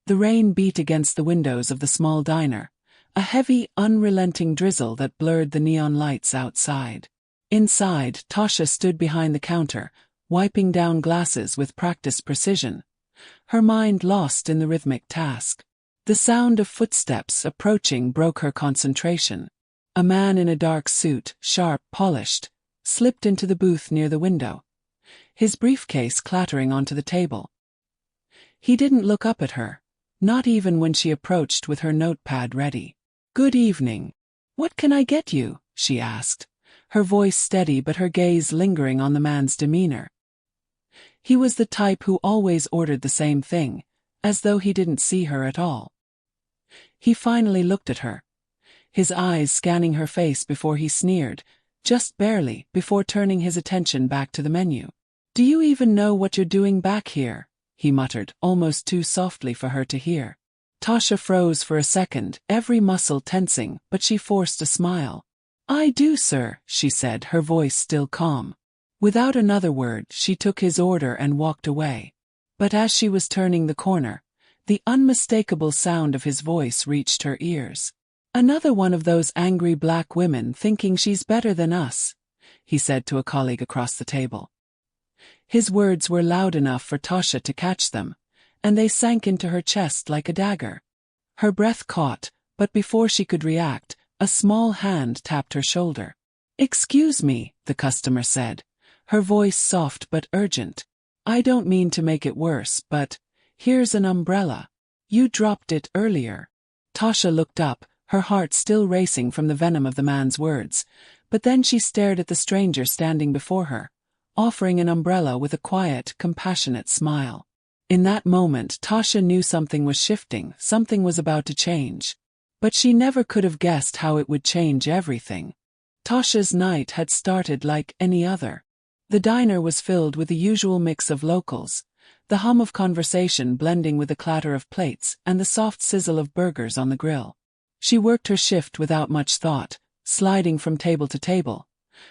The rain beat against the windows of the small diner, a heavy, unrelenting drizzle that blurred the neon lights outside. Inside, Tasha stood behind the counter, wiping down glasses with practiced precision, her mind lost in the rhythmic task. The sound of footsteps approaching broke her concentration. A man in a dark suit, sharp, polished, slipped into the booth near the window, his briefcase clattering onto the table. He didn't look up at her, not even when she approached with her notepad ready. "Good evening. What can I get you?" she asked, her voice steady but her gaze lingering on the man's demeanor. He was the type who always ordered the same thing, as though he didn't see her at all. He finally looked at her, his eyes scanning her face before he sneered, just barely, before turning his attention back to the menu. "Do you even know what you're doing back here?" he muttered, almost too softly for her to hear. Tasha froze for a second, every muscle tensing, but she forced a smile. "I do, sir," she said, her voice still calm. Without another word, she took his order and walked away. But as she was turning the corner, the unmistakable sound of his voice reached her ears. "Another one of those angry black women thinking she's better than us," he said to a colleague across the table. His words were loud enough for Tasha to catch them, and they sank into her chest like a dagger. Her breath caught, but before she could react, a small hand tapped her shoulder. "Excuse me," the customer said, her voice soft but urgent. "I don't mean to make it worse, but here's an umbrella. You dropped it earlier." Tasha looked up, her heart still racing from the venom of the man's words, but then she stared at the stranger standing before her, offering an umbrella with a quiet, compassionate smile. In that moment, Tasha knew something was shifting, something was about to change. But she never could have guessed how it would change everything. Tasha's night had started like any other. The diner was filled with the usual mix of locals, the hum of conversation blending with the clatter of plates and the soft sizzle of burgers on the grill. She worked her shift without much thought, sliding from table to table,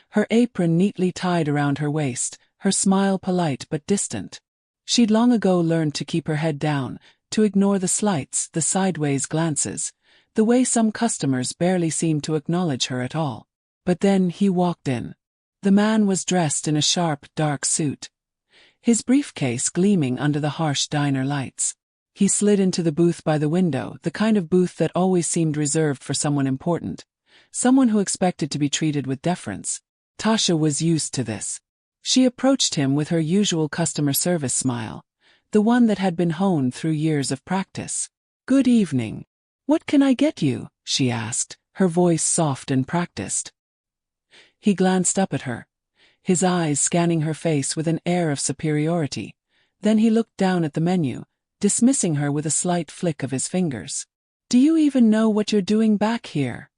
her apron neatly tied around her waist, her smile polite but distant. She'd long ago learned to keep her head down, to ignore the slights, the sideways glances, the way some customers barely seemed to acknowledge her at all. But then he walked in. The man was dressed in a sharp, dark suit, his briefcase gleaming under the harsh diner lights. He slid into the booth by the window, the kind of booth that always seemed reserved for someone important, someone who expected to be treated with deference. Tasha was used to this. She approached him with her usual customer service smile, the one that had been honed through years of practice. "Good evening. What can I get you?" she asked, her voice soft and practiced. He glanced up at her, his eyes scanning her face with an air of superiority. Then he looked down at the menu, dismissing her with a slight flick of his fingers. "Do you even know what you're doing back here?"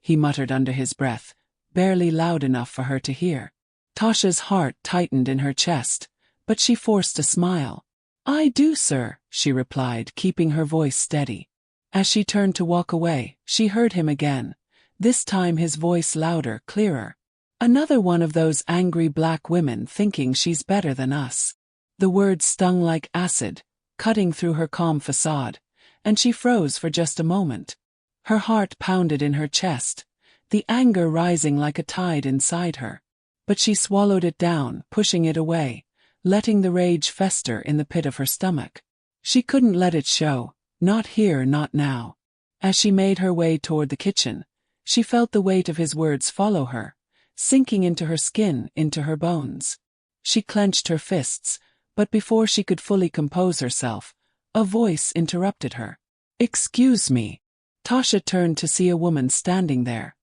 he muttered under his breath, barely loud enough for her to hear. Tasha's heart tightened in her chest, but she forced a smile. "I do, sir," she replied, keeping her voice steady. As she turned to walk away, she heard him again, this time his voice louder, clearer. "Another one of those angry black women thinking she's better than us." The words stung like acid, cutting through her calm facade, and she froze for just a moment. Her heart pounded in her chest, the anger rising like a tide inside her. But she swallowed it down, pushing it away, letting the rage fester in the pit of her stomach. She couldn't let it show, not here, not now. As she made her way toward the kitchen, she felt the weight of his words follow her, sinking into her skin, into her bones. She clenched her fists, but before she could fully compose herself, a voice interrupted her. "Excuse me." Tasha turned to see a woman standing there,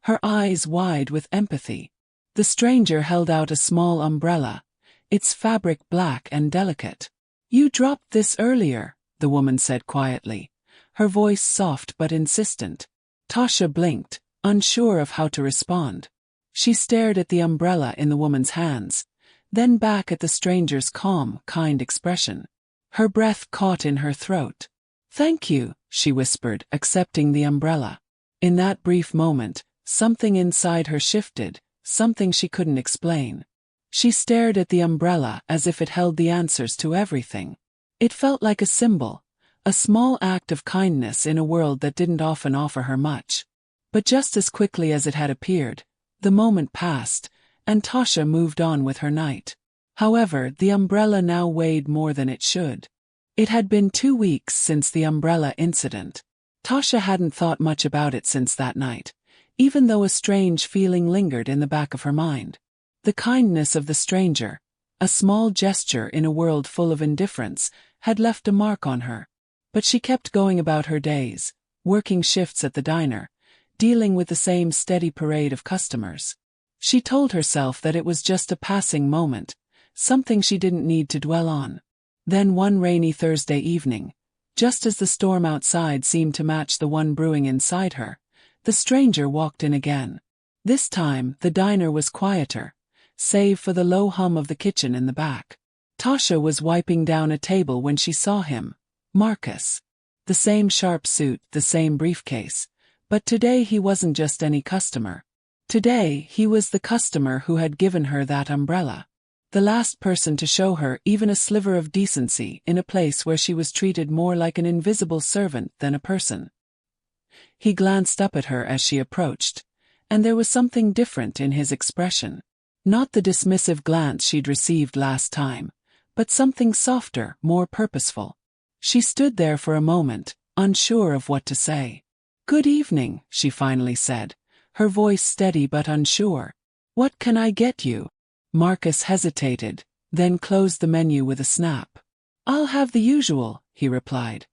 her eyes wide with empathy. The stranger held out a small umbrella, its fabric black and delicate. You dropped this earlier, the woman said quietly, her voice soft but insistent. Tasha blinked, unsure of how to respond. She stared at the umbrella in the woman's hands, then back at the stranger's calm, kind expression. Her breath caught in her throat. "Thank you," she whispered, accepting the umbrella. In that brief moment, something inside her shifted, something she couldn't explain. She stared at the umbrella as if it held the answers to everything. It felt like a symbol, a small act of kindness in a world that didn't often offer her much. But just as quickly as it had appeared, the moment passed, and Tasha moved on with her night. However, the umbrella now weighed more than it should. It had been 2 weeks since the umbrella incident. Tasha hadn't thought much about it since that night, even though a strange feeling lingered in the back of her mind. The kindness of the stranger, a small gesture in a world full of indifference, had left a mark on her. But she kept going about her days, working shifts at the diner, dealing with the same steady parade of customers. She told herself that it was just a passing moment, something she didn't need to dwell on. Then one rainy Thursday evening, just as the storm outside seemed to match the one brewing inside her, the stranger walked in again. This time, the diner was quieter, save for the low hum of the kitchen in the back. Tasha was wiping down a table when she saw him, Marcus. The same sharp suit, the same briefcase. But today he wasn't just any customer. Today, he was the customer who had given her that umbrella. The last person to show her even a sliver of decency in a place where she was treated more like an invisible servant than a person. He glanced up at her as she approached, and there was something different in his expression. Not the dismissive glance she'd received last time, but something softer, more purposeful. She stood there for a moment, unsure of what to say. "Good evening," she finally said, her voice steady but unsure. "What can I get you?" Marcus hesitated, then closed the menu with a snap. "I'll have the usual," he replied.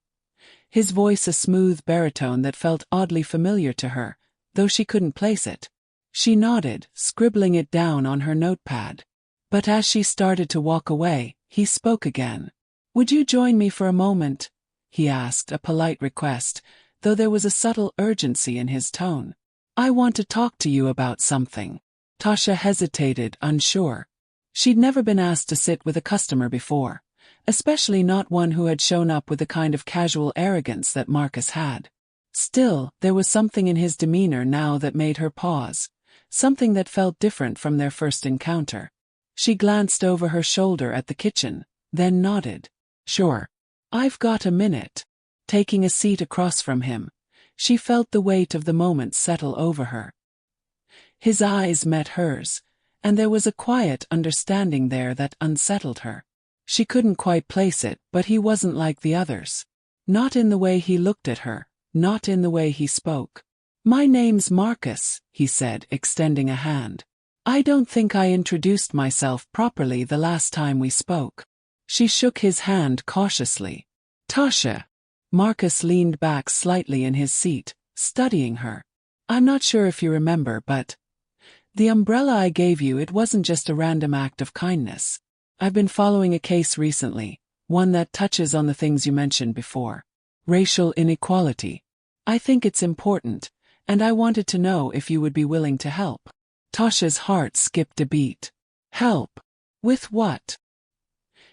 His voice a smooth baritone that felt oddly familiar to her, though she couldn't place it. She nodded, scribbling it down on her notepad. But as she started to walk away, he spoke again. "Would you join me for a moment?" he asked, a polite request, though there was a subtle urgency in his tone. "I want to talk to you about something." Tasha hesitated, unsure. She'd never been asked to sit with a customer before, especially not one who had shown up with the kind of casual arrogance that Marcus had. Still, there was something in his demeanor now that made her pause, something that felt different from their first encounter. She glanced over her shoulder at the kitchen, then nodded. "Sure. I've got a minute." Taking a seat across from him, she felt the weight of the moment settle over her. His eyes met hers, and there was a quiet understanding there that unsettled her. She couldn't quite place it, but he wasn't like the others. Not in the way he looked at her, not in the way he spoke. "My name's Marcus," he said, extending a hand. "I don't think I introduced myself properly the last time we spoke." She shook his hand cautiously. "Tasha." Marcus leaned back slightly in his seat, studying her. "I'm not sure if you remember, but the umbrella I gave you, it wasn't just a random act of kindness. I've been following a case recently, one that touches on the things you mentioned before. Racial inequality. I think it's important, and I wanted to know if you would be willing to help." Tasha's heart skipped a beat. "Help? With what?"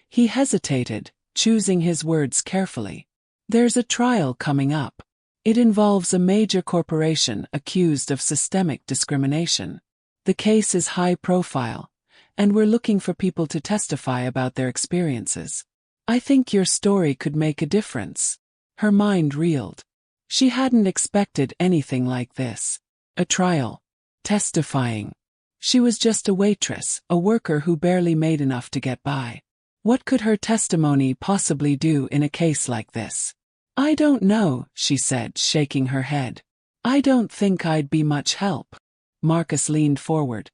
He hesitated, choosing his words carefully. "There's a trial coming up. It involves a major corporation accused of systemic discrimination. The case is high profile, and we're looking for people to testify about their experiences. I think your story could make a difference." Her mind reeled. She hadn't expected anything like this. A trial. Testifying. She was just a waitress, a worker who barely made enough to get by. What could her testimony possibly do in a case like this? "I don't know," she said, shaking her head. "I don't think I'd be much help." Marcus leaned forward,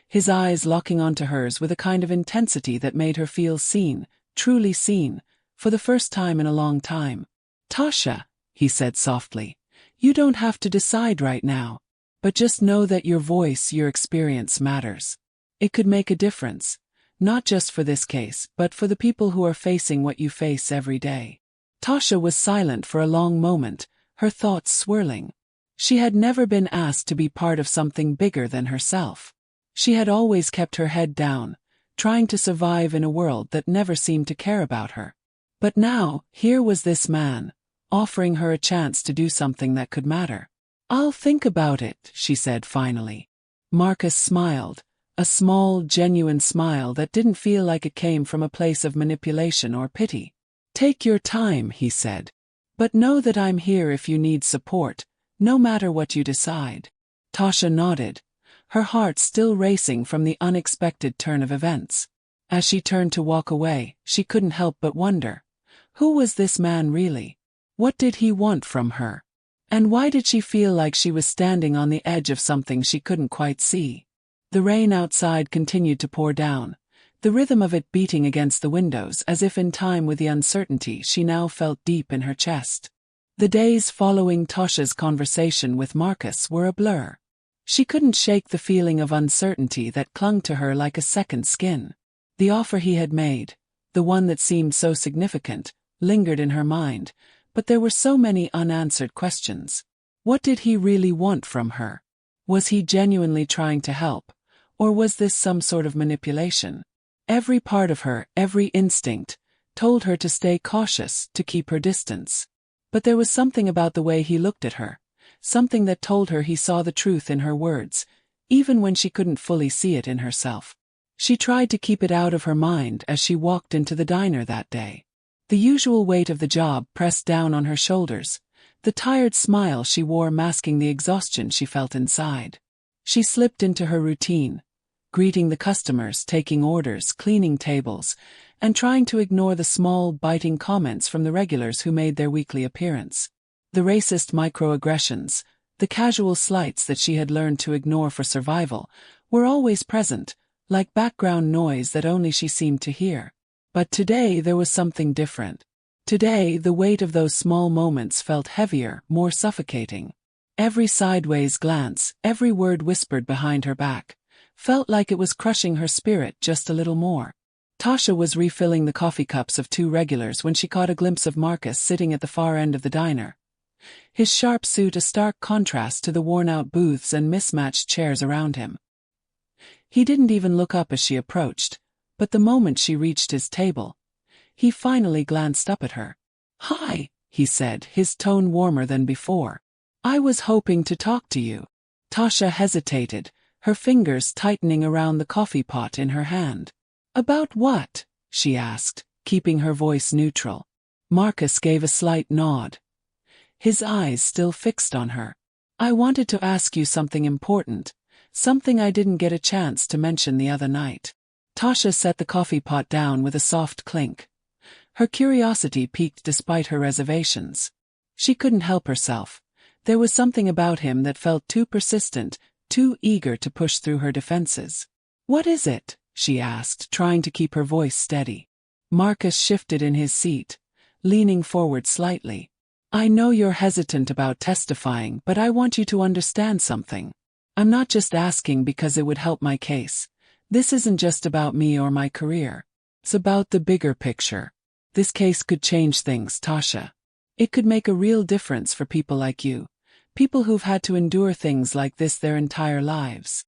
his eyes locking onto hers with a kind of intensity that made her feel seen, truly seen, for the first time in a long time. "Tasha," he said softly, "you don't have to decide right now, but just know that your voice, your experience matters. It could make a difference, not just for this case, but for the people who are facing what you face every day. Tasha was silent for a long moment, her thoughts swirling. She had never been asked to be part of something bigger than herself. She had always kept her head down, trying to survive in a world that never seemed to care about her. But now, here was this man, offering her a chance to do something that could matter. "I'll think about it," she said finally. Marcus smiled, a small, genuine smile that didn't feel like it came from a place of manipulation or pity. "Take your time," he said. "But know that I'm here if you need support, no matter what you decide." Tasha nodded, her heart still racing from the unexpected turn of events. As she turned to walk away, she couldn't help but wonder, who was this man really? What did he want from her? And why did she feel like she was standing on the edge of something she couldn't quite see? The rain outside continued to pour down, the rhythm of it beating against the windows as if in time with the uncertainty she now felt deep in her chest. The days following Tasha's conversation with Marcus were a blur. She couldn't shake the feeling of uncertainty that clung to her like a second skin. The offer he had made, the one that seemed so significant, lingered in her mind, but there were so many unanswered questions. What did he really want from her? Was he genuinely trying to help, or was this some sort of manipulation? Every part of her, every instinct, told her to stay cautious, to keep her distance. But there was something about the way he looked at her, something that told her he saw the truth in her words, even when she couldn't fully see it in herself. She tried to keep it out of her mind as she walked into the diner that day. The usual weight of the job pressed down on her shoulders, the tired smile she wore masking the exhaustion she felt inside. She slipped into her routine, greeting the customers, taking orders, cleaning tables, and trying to ignore the small, biting comments from the regulars who made their weekly appearance. The racist microaggressions, the casual slights that she had learned to ignore for survival, were always present, like background noise that only she seemed to hear. But today there was something different. Today the weight of those small moments felt heavier, more suffocating. Every sideways glance, every word whispered behind her back, felt like it was crushing her spirit just a little more. Tasha was refilling the coffee cups of two regulars when she caught a glimpse of Marcus sitting at the far end of the diner. His sharp suit a stark contrast to the worn-out booths and mismatched chairs around him. He didn't even look up as she approached, but the moment she reached his table, he finally glanced up at her. "Hi," he said, his tone warmer than before. "I was hoping to talk to you." Tasha hesitated, her fingers tightening around the coffee pot in her hand. "About what?" she asked, keeping her voice neutral. Marcus gave a slight nod, his eyes still fixed on her. "I wanted to ask you something important, something I didn't get a chance to mention the other night." Tasha set the coffee pot down with a soft clink. Her curiosity piqued despite her reservations. She couldn't help herself. There was something about him that felt too persistent, too eager to push through her defenses. "What is it?" she asked, trying to keep her voice steady. Marcus shifted in his seat, leaning forward slightly. "I know you're hesitant about testifying, but I want you to understand something. I'm not just asking because it would help my case. This isn't just about me or my career. It's about the bigger picture. This case could change things, Tasha. It could make a real difference for people like you, people who've had to endure things like this their entire lives."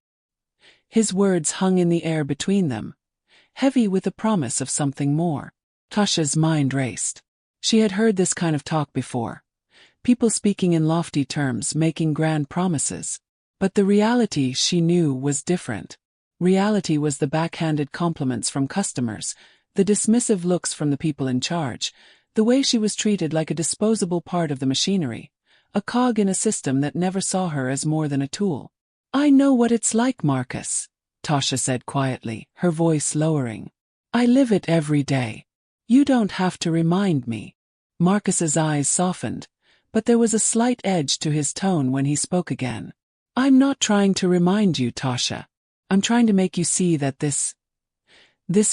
His words hung in the air between them, heavy with the promise of something more. Tasha's mind raced. She had heard this kind of talk before. People speaking in lofty terms, making grand promises. But the reality, she knew, was different. Reality was the backhanded compliments from customers, the dismissive looks from the people in charge, the way she was treated like a disposable part of the machinery, a cog in a system that never saw her as more than a tool. "I know what it's like, Marcus," Tasha said quietly, her voice lowering. "I live it every day. You don't have to remind me." Marcus's eyes softened, but there was a slight edge to his tone when he spoke again. "I'm not trying to remind you, Tasha. I'm trying to make you see that this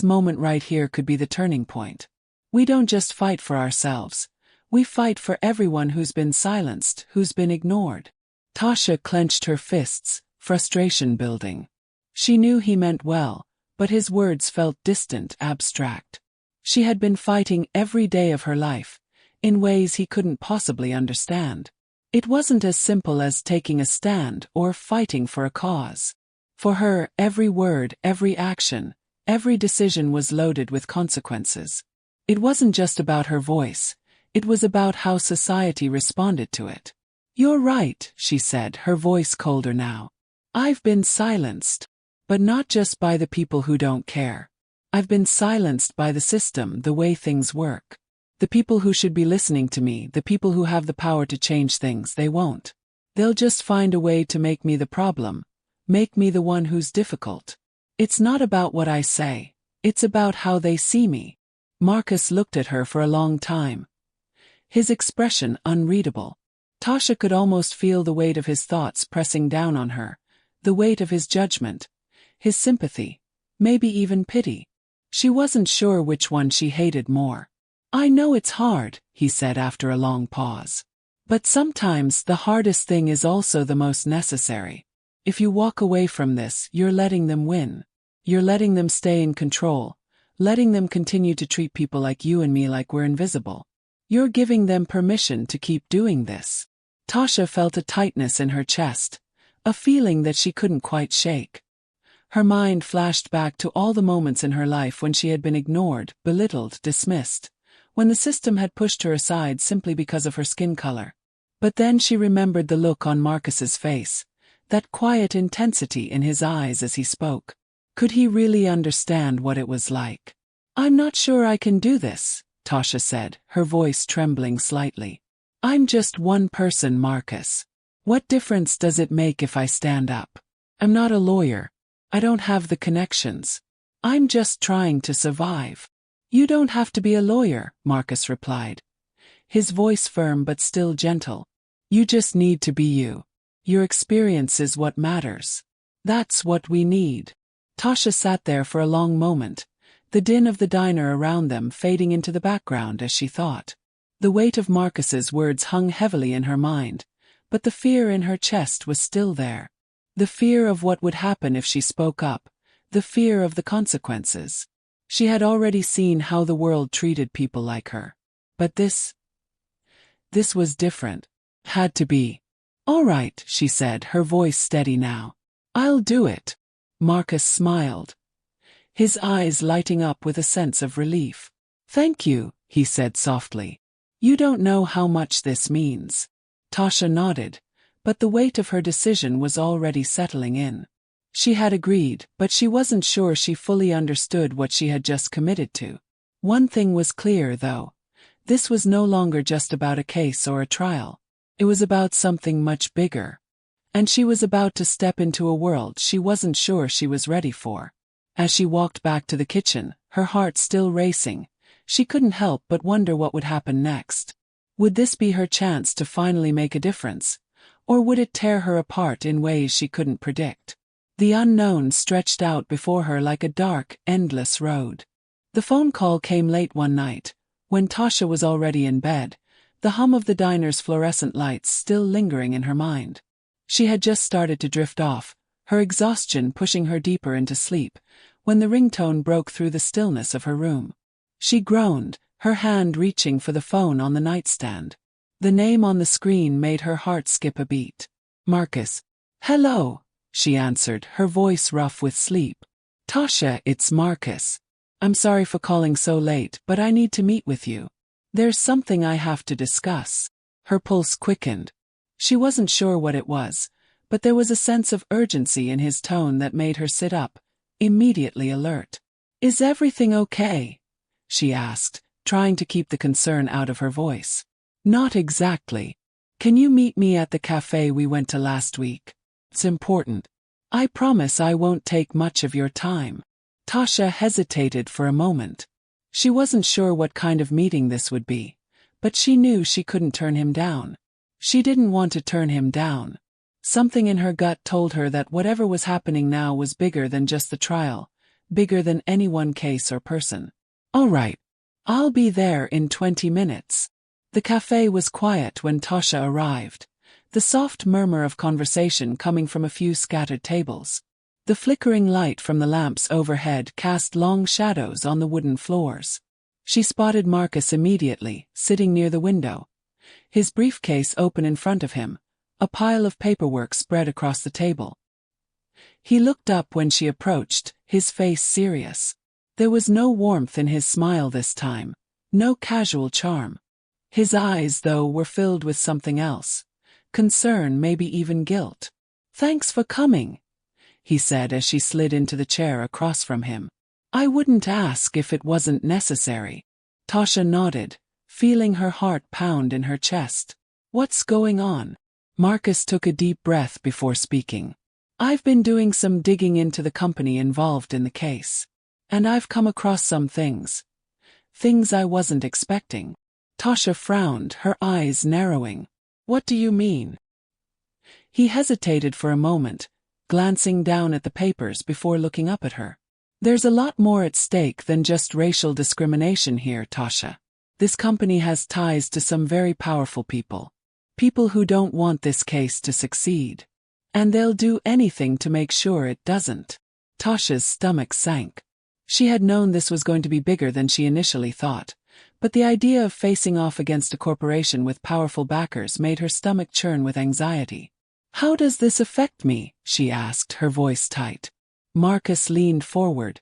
moment right here could be the turning point. We don't just fight for ourselves. We fight for everyone who's been silenced, who's been ignored." Tasha clenched her fists, frustration building. She knew he meant well, but his words felt distant, abstract. She had been fighting every day of her life, in ways he couldn't possibly understand. It wasn't as simple as taking a stand or fighting for a cause. For her, every word, every action, every decision was loaded with consequences. It wasn't just about her voice, it was about how society responded to it. "You're right," she said, her voice colder now. "I've been silenced. But not just by the people who don't care. I've been silenced by the system, the way things work. The people who should be listening to me, the people who have the power to change things, they won't. They'll just find a way to make me the problem, make me the one who's difficult. It's not about what I say, it's about how they see me." Marcus looked at her for a long time, his expression unreadable. Tasha could almost feel the weight of his thoughts pressing down on her, the weight of his judgment, his sympathy, maybe even pity. She wasn't sure which one she hated more. "I know it's hard," he said after a long pause. "But sometimes the hardest thing is also the most necessary. If you walk away from this, you're letting them win. You're letting them stay in control, letting them continue to treat people like you and me like we're invisible. You're giving them permission to keep doing this." Tasha felt a tightness in her chest, a feeling that she couldn't quite shake. Her mind flashed back to all the moments in her life when she had been ignored, belittled, dismissed, when the system had pushed her aside simply because of her skin color. But then she remembered the look on Marcus's face, that quiet intensity in his eyes as he spoke. Could he really understand what it was like? "I'm not sure I can do this," Tasha said, her voice trembling slightly. "I'm just one person, Marcus. What difference does it make if I stand up? I'm not a lawyer. I don't have the connections. I'm just trying to survive." "You don't have to be a lawyer," Marcus replied, his voice firm but still gentle. "You just need to be you. Your experience is what matters. That's what we need." Tasha sat there for a long moment, the din of the diner around them fading into the background as she thought. The weight of Marcus's words hung heavily in her mind, but the fear in her chest was still there. The fear of what would happen if she spoke up, the fear of the consequences. She had already seen how the world treated people like her. But this was different. Had to be. "All right," she said, her voice steady now. "I'll do it." Marcus smiled, his eyes lighting up with a sense of relief. "Thank you," he said softly. "You don't know how much this means." Tasha nodded, but the weight of her decision was already settling in. She had agreed, but she wasn't sure she fully understood what she had just committed to. One thing was clear, though. This was no longer just about a case or a trial. It was about something much bigger. And she was about to step into a world she wasn't sure she was ready for. As she walked back to the kitchen, her heart still racing, she couldn't help but wonder what would happen next. Would this be her chance to finally make a difference? Or would it tear her apart in ways she couldn't predict? The unknown stretched out before her like a dark, endless road. The phone call came late one night, when Tasha was already in bed, the hum of the diner's fluorescent lights still lingering in her mind. She had just started to drift off, her exhaustion pushing her deeper into sleep, when the ringtone broke through the stillness of her room. She groaned, her hand reaching for the phone on the nightstand. The name on the screen made her heart skip a beat. "Marcus." "Hello," she answered, her voice rough with sleep. "Tasha, it's Marcus. I'm sorry for calling so late, but I need to meet with you. There's something I have to discuss." Her pulse quickened. She wasn't sure what it was, but there was a sense of urgency in his tone that made her sit up, immediately alert. "Is everything okay?" she asked, trying to keep the concern out of her voice. "Not exactly. Can you meet me at the cafe we went to last week? It's important. I promise I won't take much of your time." Tasha hesitated for a moment. She wasn't sure what kind of meeting this would be, but she knew she couldn't turn him down. She didn't want to turn him down. Something in her gut told her that whatever was happening now was bigger than just the trial, bigger than any one case or person. "All right. I'll be there in 20 minutes. The cafe was quiet when Tasha arrived, the soft murmur of conversation coming from a few scattered tables. The flickering light from the lamps overhead cast long shadows on the wooden floors. She spotted Marcus immediately, sitting near the window, his briefcase open in front of him, a pile of paperwork spread across the table. He looked up when she approached, his face serious. There was no warmth in his smile this time, no casual charm. His eyes, though, were filled with something else. Concern, maybe even guilt. "Thanks for coming," he said as she slid into the chair across from him. "I wouldn't ask if it wasn't necessary." Tasha nodded, feeling her heart pound in her chest. "What's going on?" Marcus took a deep breath before speaking. "I've been doing some digging into the company involved in the case. And I've come across some things. Things I wasn't expecting." Tasha frowned, her eyes narrowing. "What do you mean?" He hesitated for a moment, glancing down at the papers before looking up at her. "There's a lot more at stake than just racial discrimination here, Tasha. This company has ties to some very powerful people. People who don't want this case to succeed. And they'll do anything to make sure it doesn't." Tasha's stomach sank. She had known this was going to be bigger than she initially thought, but the idea of facing off against a corporation with powerful backers made her stomach churn with anxiety. "How does this affect me?" she asked, her voice tight. Marcus leaned forward,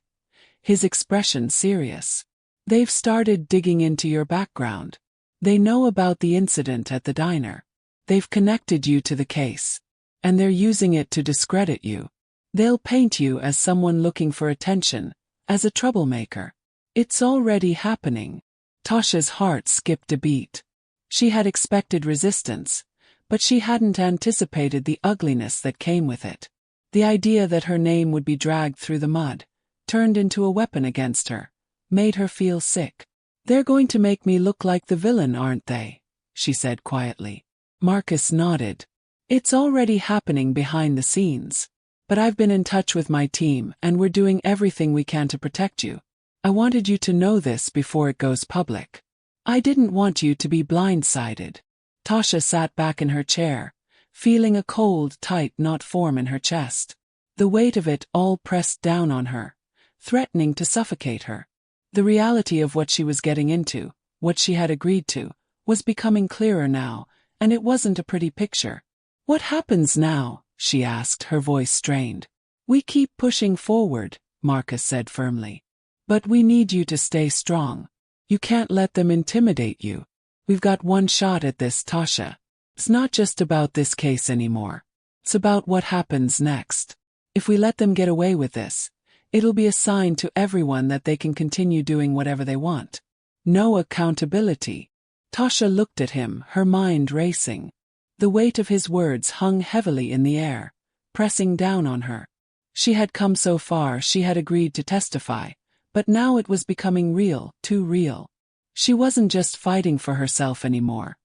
his expression serious. "They've started digging into your background. They know about the incident at the diner. They've connected you to the case. And they're using it to discredit you. They'll paint you as someone looking for attention, as a troublemaker. It's already happening." Tasha's heart skipped a beat. She had expected resistance, but she hadn't anticipated the ugliness that came with it. The idea that her name would be dragged through the mud, turned into a weapon against her, made her feel sick. "They're going to make me look like the villain, aren't they?" she said quietly. Marcus nodded. "It's already happening behind the scenes. But I've been in touch with my team and we're doing everything we can to protect you. I wanted you to know this before it goes public. I didn't want you to be blindsided." Tasha sat back in her chair, feeling a cold, tight knot form in her chest. The weight of it all pressed down on her, threatening to suffocate her. The reality of what she was getting into, what she had agreed to, was becoming clearer now, and it wasn't a pretty picture. "What happens now?" she asked, her voice strained. "We keep pushing forward," Marcus said firmly. "But we need you to stay strong. You can't let them intimidate you. We've got one shot at this, Tasha. It's not just about this case anymore. It's about what happens next. If we let them get away with this, it'll be a sign to everyone that they can continue doing whatever they want. No accountability." Tasha looked at him, her mind racing. The weight of his words hung heavily in the air, pressing down on her. She had come so far, she had agreed to testify, but now it was becoming real, too real. She wasn't just fighting for herself anymore.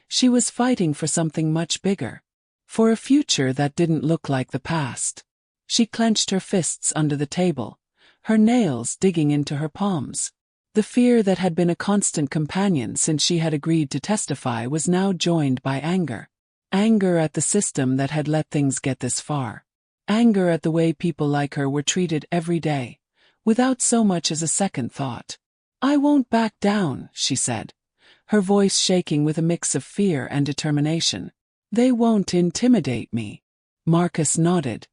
She was fighting for something much bigger. For a future that didn't look like the past. She clenched her fists under the table, her nails digging into her palms. The fear that had been a constant companion since she had agreed to testify was now joined by anger. Anger at the system that had let things get this far. Anger at the way people like her were treated every day, without so much as a second thought. "I won't back down," she said, her voice shaking with a mix of fear and determination. "They won't intimidate me." Marcus nodded,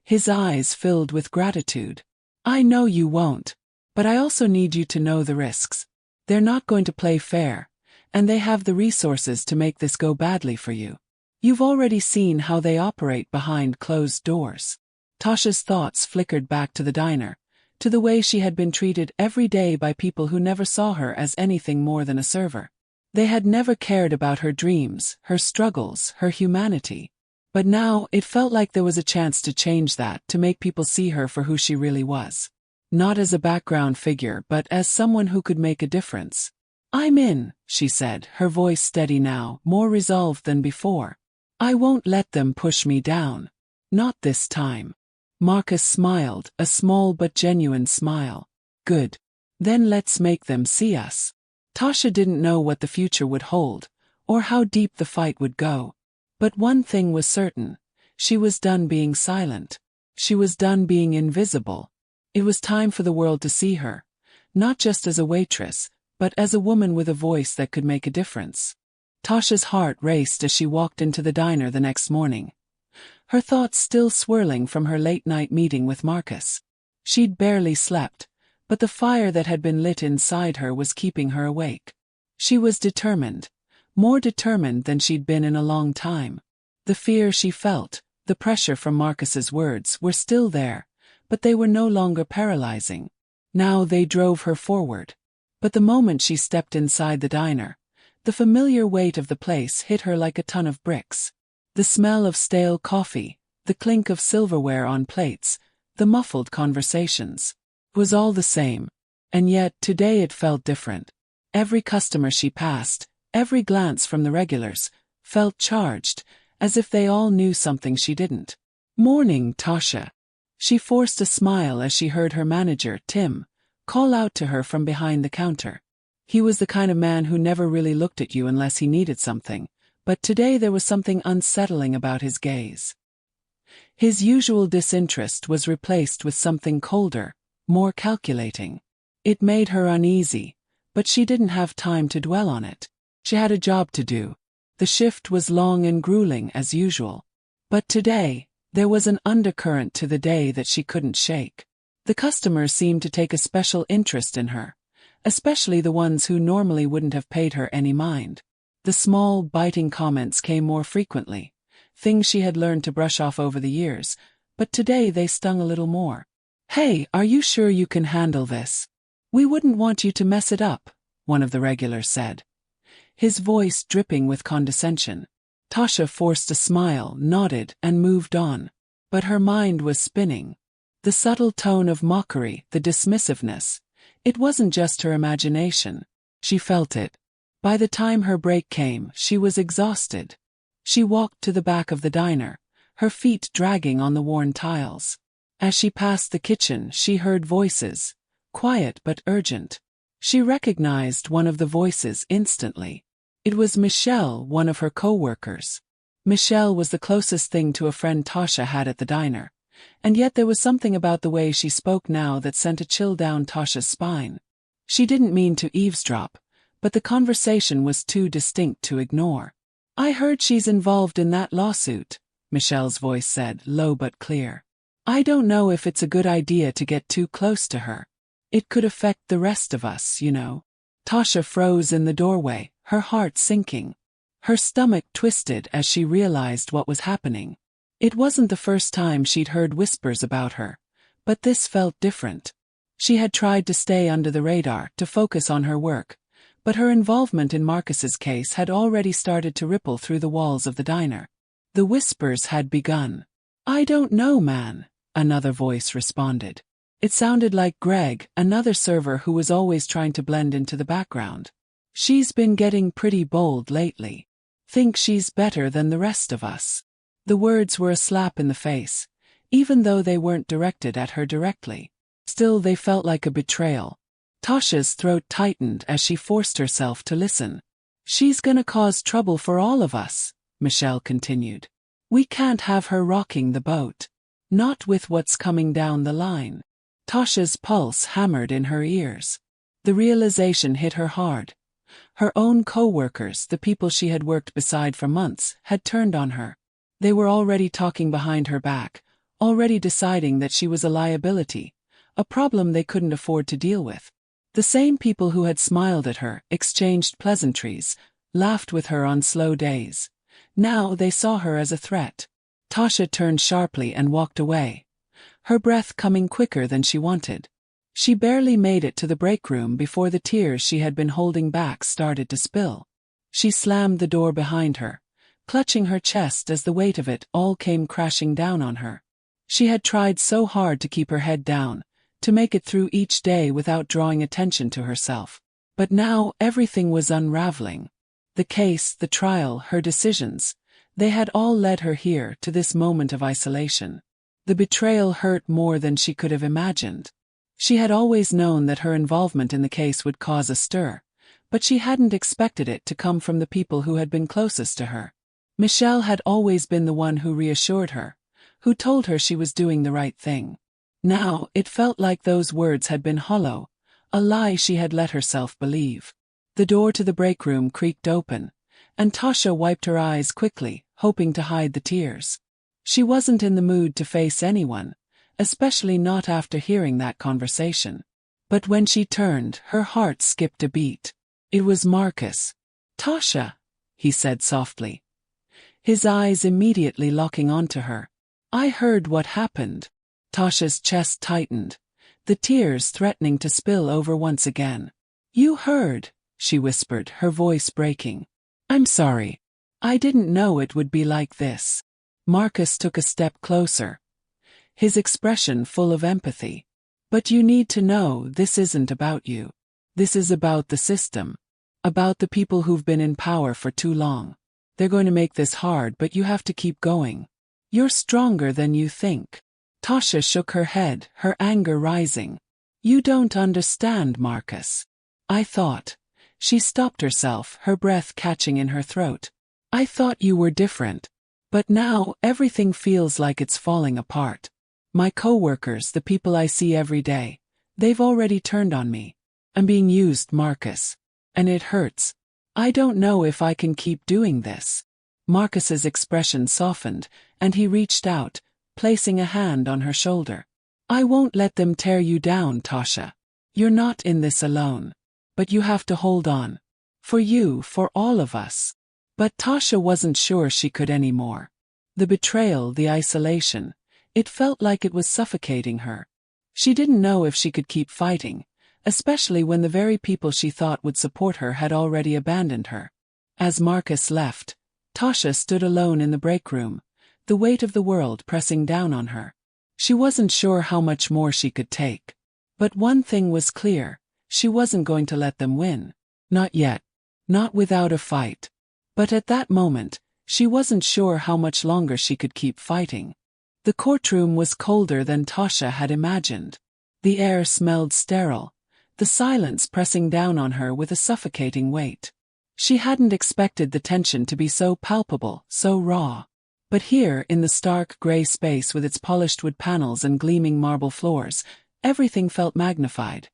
his eyes filled with gratitude. "I know you won't, but I also need you to know the risks. They're not going to play fair, and they have the resources to make this go badly for you. You've already seen how they operate behind closed doors." Tasha's thoughts flickered back to the diner, to the way she had been treated every day by people who never saw her as anything more than a server. They had never cared about her dreams, her struggles, her humanity. But now it felt like there was a chance to change that, to make people see her for who she really was. Not as a background figure, but as someone who could make a difference. "I'm in," she said, her voice steady now, more resolved than before. "I won't let them push me down. Not this time." Marcus smiled, a small but genuine smile. "Good. Then let's make them see us." Tasha didn't know what the future would hold, or how deep the fight would go. But one thing was certain. She was done being silent. She was done being invisible. It was time for the world to see her, not just as a waitress, but as a woman with a voice that could make a difference. Tasha's heart raced as she walked into the diner the next morning, her thoughts still swirling from her late-night meeting with Marcus. She'd barely slept, but the fire that had been lit inside her was keeping her awake. She was determined, more determined than she'd been in a long time. The fear she felt, the pressure from Marcus's words were still there, but they were no longer paralyzing. Now they drove her forward. But the moment she stepped inside the diner, the familiar weight of the place hit her like a ton of bricks. The smell of stale coffee, the clink of silverware on plates, the muffled conversations. It was all the same. And yet, today it felt different. Every customer she passed, every glance from the regulars, felt charged, as if they all knew something she didn't. "Morning, Tasha." She forced a smile as she heard her manager, Tim, call out to her from behind the counter. He was the kind of man who never really looked at you unless he needed something, but today there was something unsettling about his gaze. His usual disinterest was replaced with something colder, more calculating. It made her uneasy, but she didn't have time to dwell on it. She had a job to do. The shift was long and grueling as usual. But today, there was an undercurrent to the day that she couldn't shake. The customers seemed to take a special interest in her, especially the ones who normally wouldn't have paid her any mind. The small, biting comments came more frequently, things she had learned to brush off over the years, but today they stung a little more. "Hey, are you sure you can handle this? We wouldn't want you to mess it up," one of the regulars said, his voice dripping with condescension. Tasha forced a smile, nodded, and moved on. But her mind was spinning. The subtle tone of mockery, the dismissiveness. It wasn't just her imagination. She felt it. By the time her break came, she was exhausted. She walked to the back of the diner, her feet dragging on the worn tiles. As she passed the kitchen, she heard voices, quiet but urgent. She recognized one of the voices instantly. It was Michelle, one of her co-workers. Michelle was the closest thing to a friend Tasha had at the diner, and yet there was something about the way she spoke now that sent a chill down Tasha's spine. She didn't mean to eavesdrop, but the conversation was too distinct to ignore. "I heard she's involved in that lawsuit," Michelle's voice said, low but clear. "I don't know if it's a good idea to get too close to her. It could affect the rest of us, you know." Tasha froze in the doorway, her heart sinking. Her stomach twisted as she realized what was happening. It wasn't the first time she'd heard whispers about her, but this felt different. She had tried to stay under the radar, to focus on her work, but her involvement in Marcus's case had already started to ripple through the walls of the diner. The whispers had begun. "I don't know, man," another voice responded. It sounded like Greg, another server who was always trying to blend into the background. "She's been getting pretty bold lately. Think she's better than the rest of us." The words were a slap in the face, even though they weren't directed at her directly. Still, they felt like a betrayal. Tasha's throat tightened as she forced herself to listen. "She's gonna cause trouble for all of us," Michelle continued. "We can't have her rocking the boat. Not with what's coming down the line." Tasha's pulse hammered in her ears. The realization hit her hard. Her own co-workers, the people she had worked beside for months, had turned on her. They were already talking behind her back, already deciding that she was a liability, a problem they couldn't afford to deal with. The same people who had smiled at her, exchanged pleasantries, laughed with her on slow days. Now they saw her as a threat. Tasha turned sharply and walked away, her breath coming quicker than she wanted. She barely made it to the break room before the tears she had been holding back started to spill. She slammed the door behind her, clutching her chest as the weight of it all came crashing down on her. She had tried so hard to keep her head down, to make it through each day without drawing attention to herself. But now everything was unraveling. The case, the trial, her decisions, they had all led her here to this moment of isolation. The betrayal hurt more than she could have imagined. She had always known that her involvement in the case would cause a stir, but she hadn't expected it to come from the people who had been closest to her. Michelle had always been the one who reassured her, who told her she was doing the right thing. Now, it felt like those words had been hollow, a lie she had let herself believe. The door to the break room creaked open, and Tasha wiped her eyes quickly, hoping to hide the tears. She wasn't in the mood to face anyone, especially not after hearing that conversation. But when she turned, her heart skipped a beat. It was Marcus. "Tasha," he said softly, his eyes immediately locking onto her. "I heard what happened." Tasha's chest tightened, the tears threatening to spill over once again. "You heard," she whispered, her voice breaking. "I'm sorry. I didn't know it would be like this." Marcus took a step closer, his expression full of empathy. "But you need to know this isn't about you. This is about the system. About the people who've been in power for too long. They're going to make this hard, but you have to keep going. You're stronger than you think." Tasha shook her head, her anger rising. "You don't understand, Marcus. I thought." She stopped herself, her breath catching in her throat. "I thought you were different. But now, everything feels like it's falling apart. My coworkers, the people I see every day, they've already turned on me. I'm being used, Marcus. And it hurts. I don't know if I can keep doing this." Marcus's expression softened, and he reached out, placing a hand on her shoulder. "I won't let them tear you down, Tasha. You're not in this alone. But you have to hold on. For you, for all of us." But Tasha wasn't sure she could anymore. The betrayal, the isolation, it felt like it was suffocating her. She didn't know if she could keep fighting, especially when the very people she thought would support her had already abandoned her. As Marcus left, Tasha stood alone in the break room, the weight of the world pressing down on her. She wasn't sure how much more she could take. But one thing was clear, she wasn't going to let them win. Not yet. Not without a fight. But at that moment, she wasn't sure how much longer she could keep fighting. The courtroom was colder than Tasha had imagined. The air smelled sterile, the silence pressing down on her with a suffocating weight. She hadn't expected the tension to be so palpable, so raw. But here, in the stark gray space with its polished wood panels and gleaming marble floors, everything felt magnified.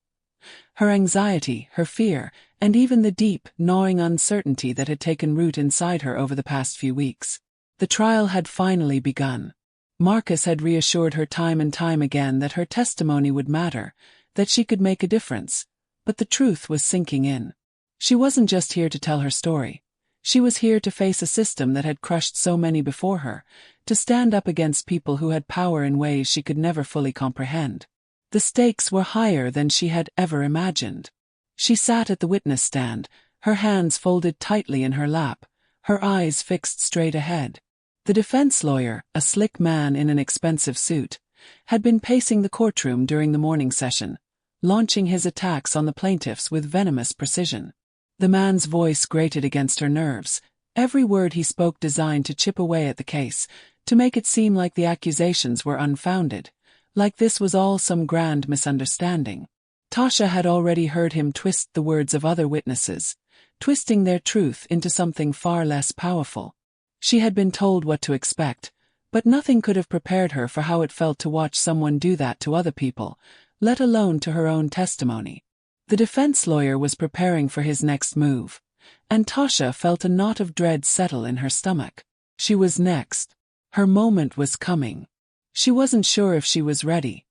Her anxiety, her fear, and even the deep, gnawing uncertainty that had taken root inside her over the past few weeks. The trial had finally begun. Marcus had reassured her time and time again that her testimony would matter, that she could make a difference, but the truth was sinking in. She wasn't just here to tell her story. She was here to face a system that had crushed so many before her, to stand up against people who had power in ways she could never fully comprehend. The stakes were higher than she had ever imagined. She sat at the witness stand, her hands folded tightly in her lap, her eyes fixed straight ahead. The defense lawyer, a slick man in an expensive suit, had been pacing the courtroom during the morning session, launching his attacks on the plaintiffs with venomous precision. The man's voice grated against her nerves, every word he spoke designed to chip away at the case, to make it seem like the accusations were unfounded, like this was all some grand misunderstanding. Tasha had already heard him twist the words of other witnesses, twisting their truth into something far less powerful. She had been told what to expect, but nothing could have prepared her for how it felt to watch someone do that to other people, let alone to her own testimony. The defense lawyer was preparing for his next move, and Tasha felt a knot of dread settle in her stomach. She was next. Her moment was coming. She wasn't sure if she was ready.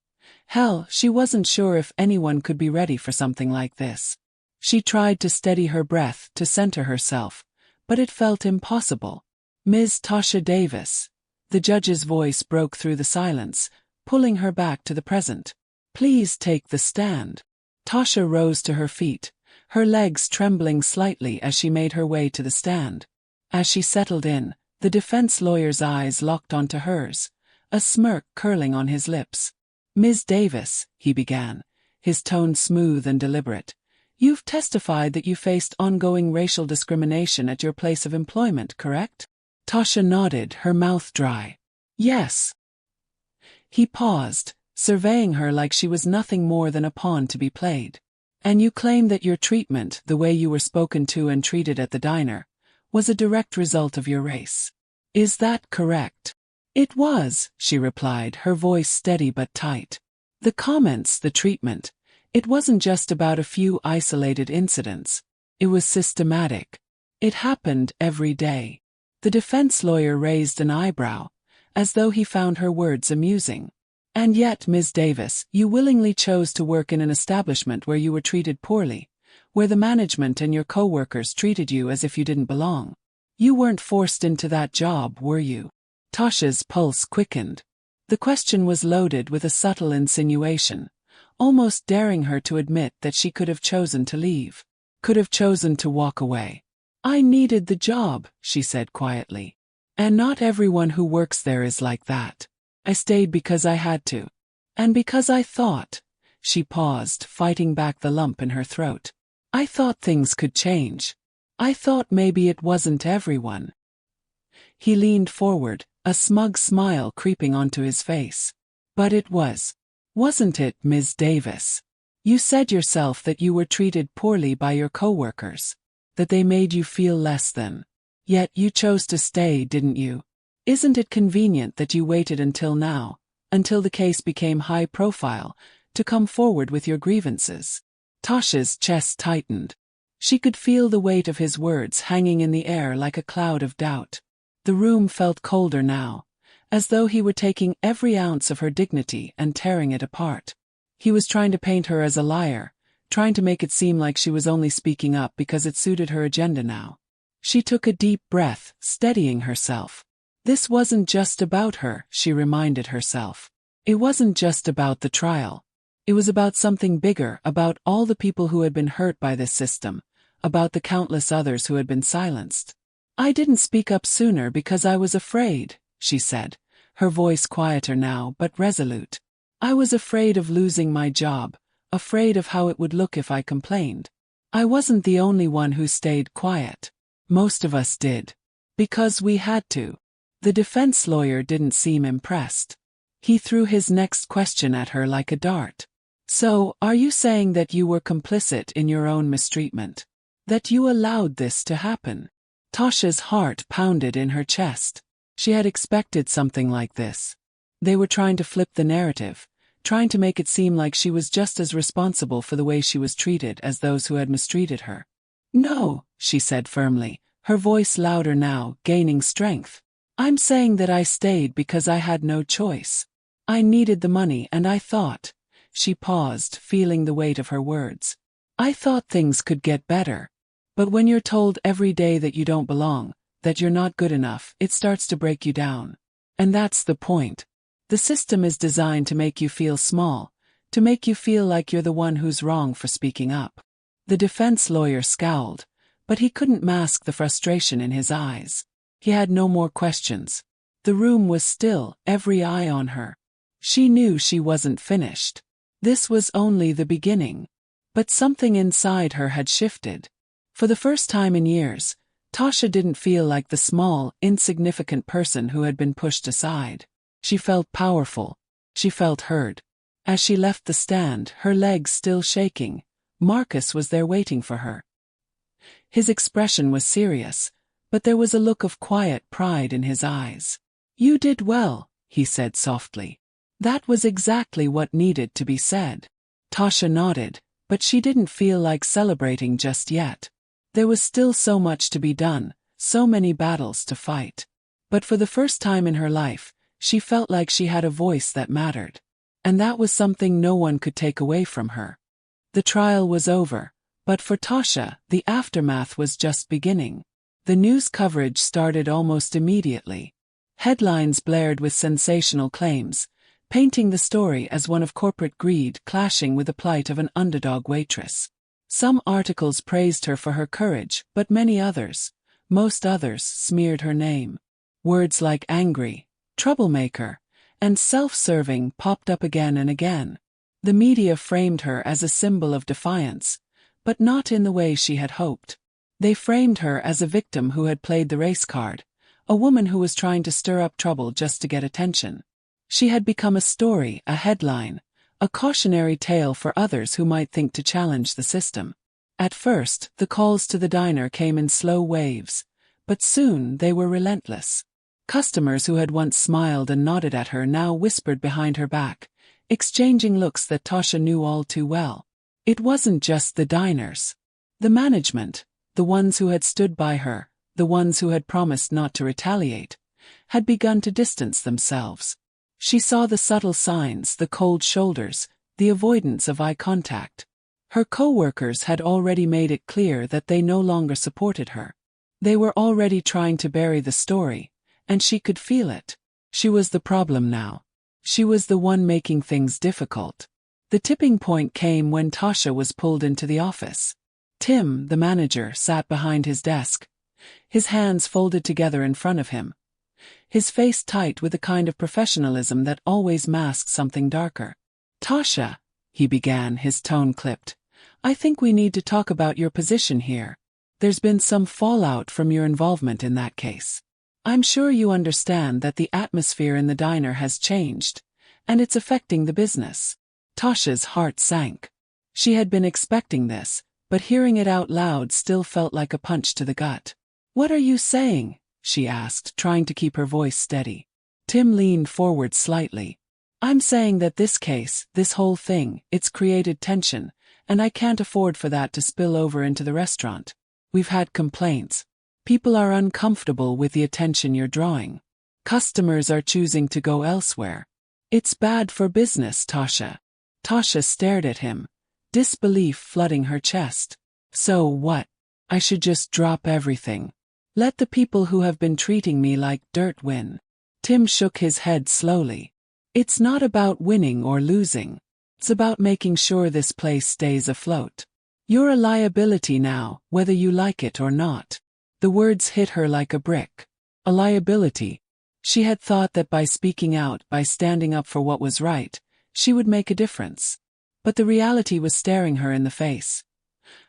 Hell, she wasn't sure if anyone could be ready for something like this. She tried to steady her breath, to center herself, but it felt impossible. "Ms. Tasha Davis." The judge's voice broke through the silence, pulling her back to the present. "Please take the stand." Tasha rose to her feet, her legs trembling slightly as she made her way to the stand. As she settled in, the defense lawyer's eyes locked onto hers, a smirk curling on his lips. "Ms. Davis," he began, his tone smooth and deliberate, "you've testified that you faced ongoing racial discrimination at your place of employment, correct?" Tasha nodded, her mouth dry. "Yes." He paused, surveying her like she was nothing more than a pawn to be played. "And you claim that your treatment, the way you were spoken to and treated at the diner, was a direct result of your race. Is that correct?" It was, she replied, her voice steady but tight. The comments, the treatment, it wasn't just about a few isolated incidents. It was systematic. It happened every day. The defense lawyer raised an eyebrow, as though he found her words amusing. And yet, Ms. Davis, you willingly chose to work in an establishment where you were treated poorly, where the management and your co-workers treated you as if you didn't belong. You weren't forced into that job, were you? Tasha's pulse quickened. The question was loaded with a subtle insinuation, almost daring her to admit that she could have chosen to leave, could have chosen to walk away. I needed the job, she said quietly. And not everyone who works there is like that. I stayed because I had to. And because I thought. She paused, fighting back the lump in her throat. I thought things could change. I thought maybe it wasn't everyone. He leaned forward, a smug smile creeping onto his face. But it was. Wasn't it, Ms. Davis? You said yourself that you were treated poorly by your co-workers, that they made you feel less than. Yet you chose to stay, didn't you? Isn't it convenient that you waited until now, until the case became high profile, to come forward with your grievances? Tasha's chest tightened. She could feel the weight of his words hanging in the air like a cloud of doubt. The room felt colder now, as though he were taking every ounce of her dignity and tearing it apart. He was trying to paint her as a liar, trying to make it seem like she was only speaking up because it suited her agenda now. She took a deep breath, steadying herself. This wasn't just about her, she reminded herself. It wasn't just about the trial. It was about something bigger, about all the people who had been hurt by this system, about the countless others who had been silenced. I didn't speak up sooner because I was afraid, she said, her voice quieter now but resolute. I was afraid of losing my job, afraid of how it would look if I complained. I wasn't the only one who stayed quiet. Most of us did. Because we had to. The defense lawyer didn't seem impressed. He threw his next question at her like a dart. So, are you saying that you were complicit in your own mistreatment? That you allowed this to happen? Tasha's heart pounded in her chest. She had expected something like this. They were trying to flip the narrative, trying to make it seem like she was just as responsible for the way she was treated as those who had mistreated her. No, she said firmly, her voice louder now, gaining strength. I'm saying that I stayed because I had no choice. I needed the money and I thought. She paused, feeling the weight of her words. I thought things could get better. But when you're told every day that you don't belong, that you're not good enough, it starts to break you down. And that's the point. The system is designed to make you feel small, to make you feel like you're the one who's wrong for speaking up. The defense lawyer scowled, but he couldn't mask the frustration in his eyes. He had no more questions. The room was still, every eye on her. She knew she wasn't finished. This was only the beginning. But something inside her had shifted. For the first time in years, Tasha didn't feel like the small, insignificant person who had been pushed aside. She felt powerful. She felt heard. As she left the stand, her legs still shaking, Marcus was there waiting for her. His expression was serious, but there was a look of quiet pride in his eyes. You did well, he said softly. That was exactly what needed to be said. Tasha nodded, but she didn't feel like celebrating just yet. There was still so much to be done, so many battles to fight. But for the first time in her life, she felt like she had a voice that mattered. And that was something no one could take away from her. The trial was over, but for Tasha, the aftermath was just beginning. The news coverage started almost immediately. Headlines blared with sensational claims, painting the story as one of corporate greed clashing with the plight of an underdog waitress. Some articles praised her for her courage, but many others, most others, smeared her name. Words like angry, troublemaker, and self-serving popped up again and again. The media framed her as a symbol of defiance, but not in the way she had hoped. They framed her as a victim who had played the race card, a woman who was trying to stir up trouble just to get attention. She had become a story, a headline, a cautionary tale for others who might think to challenge the system. At first, the calls to the diner came in slow waves, but soon they were relentless. Customers who had once smiled and nodded at her now whispered behind her back, exchanging looks that Tasha knew all too well. It wasn't just the diners. The management, the ones who had stood by her, the ones who had promised not to retaliate, had begun to distance themselves. She saw the subtle signs, the cold shoulders, the avoidance of eye contact. Her co-workers had already made it clear that they no longer supported her. They were already trying to bury the story, and she could feel it. She was the problem now. She was the one making things difficult. The tipping point came when Tasha was pulled into the office. Tim, the manager, sat behind his desk, his hands folded together in front of him, his face tight with the kind of professionalism that always masks something darker. "Tasha," he began, his tone clipped, "I think we need to talk about your position here. There's been some fallout from your involvement in that case. I'm sure you understand that the atmosphere in the diner has changed, and it's affecting the business." Tasha's heart sank. She had been expecting this, but hearing it out loud still felt like a punch to the gut. "What are you saying?" she asked, trying to keep her voice steady. Tim leaned forward slightly. "I'm saying that this case, this whole thing, it's created tension, and I can't afford for that to spill over into the restaurant. We've had complaints. People are uncomfortable with the attention you're drawing. Customers are choosing to go elsewhere. It's bad for business, Tasha." Tasha stared at him, disbelief flooding her chest. "So what? I should just drop everything? Let the people who have been treating me like dirt win?" Tim shook his head slowly. "It's not about winning or losing. It's about making sure this place stays afloat. You're a liability now, whether you like it or not." The words hit her like a brick. A liability. She had thought that by speaking out, by standing up for what was right, she would make a difference. But the reality was staring her in the face.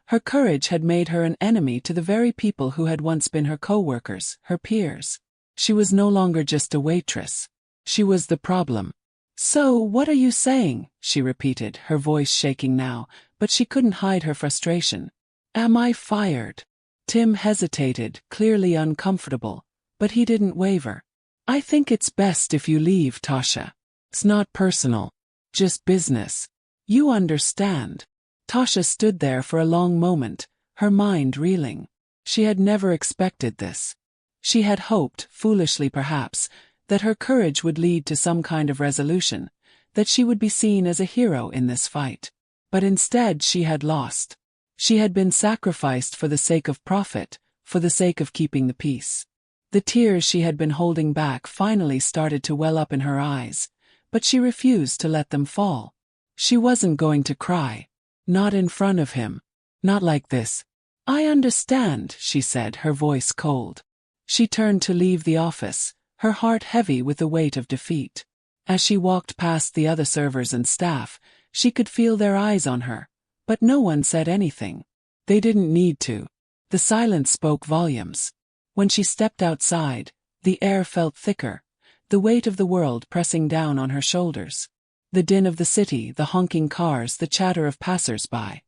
Her courage had made her an enemy to the very people who had once been her co-workers, her peers. She was no longer just a waitress. She was the problem. "So, what are you saying?" she repeated, her voice shaking now, but she couldn't hide her frustration. "Am I fired?" Tim hesitated, clearly uncomfortable, but he didn't waver. "I think it's best if you leave, Tasha. It's not personal. Just business. You understand." Tasha stood there for a long moment, her mind reeling. She had never expected this. She had hoped, foolishly perhaps, that her courage would lead to some kind of resolution, that she would be seen as a hero in this fight. But instead she had lost. She had been sacrificed for the sake of profit, for the sake of keeping the peace. The tears she had been holding back finally started to well up in her eyes, but she refused to let them fall. She wasn't going to cry. Not in front of him. Not like this. "I understand," she said, her voice cold. She turned to leave the office, her heart heavy with the weight of defeat. As she walked past the other servers and staff, she could feel their eyes on her, but no one said anything. They didn't need to. The silence spoke volumes. When she stepped outside, the air felt thicker, the weight of the world pressing down on her shoulders. The din of the city, the honking cars, the chatter of passers-by.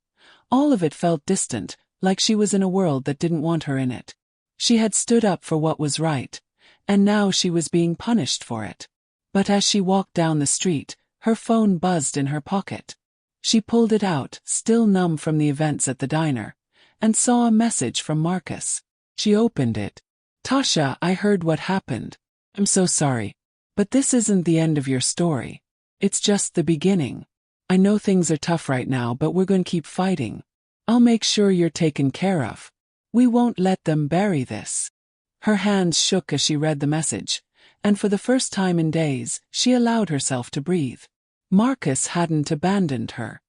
All of it felt distant, like she was in a world that didn't want her in it. She had stood up for what was right, and now she was being punished for it. But as she walked down the street, her phone buzzed in her pocket. She pulled it out, still numb from the events at the diner, and saw a message from Marcus. She opened it. "Tasha, I heard what happened. I'm so sorry. But this isn't the end of your story. It's just the beginning. I know things are tough right now, but we're going to keep fighting. I'll make sure you're taken care of. We won't let them bury this." Her hands shook as she read the message, and for the first time in days, she allowed herself to breathe. Marcus hadn't abandoned her.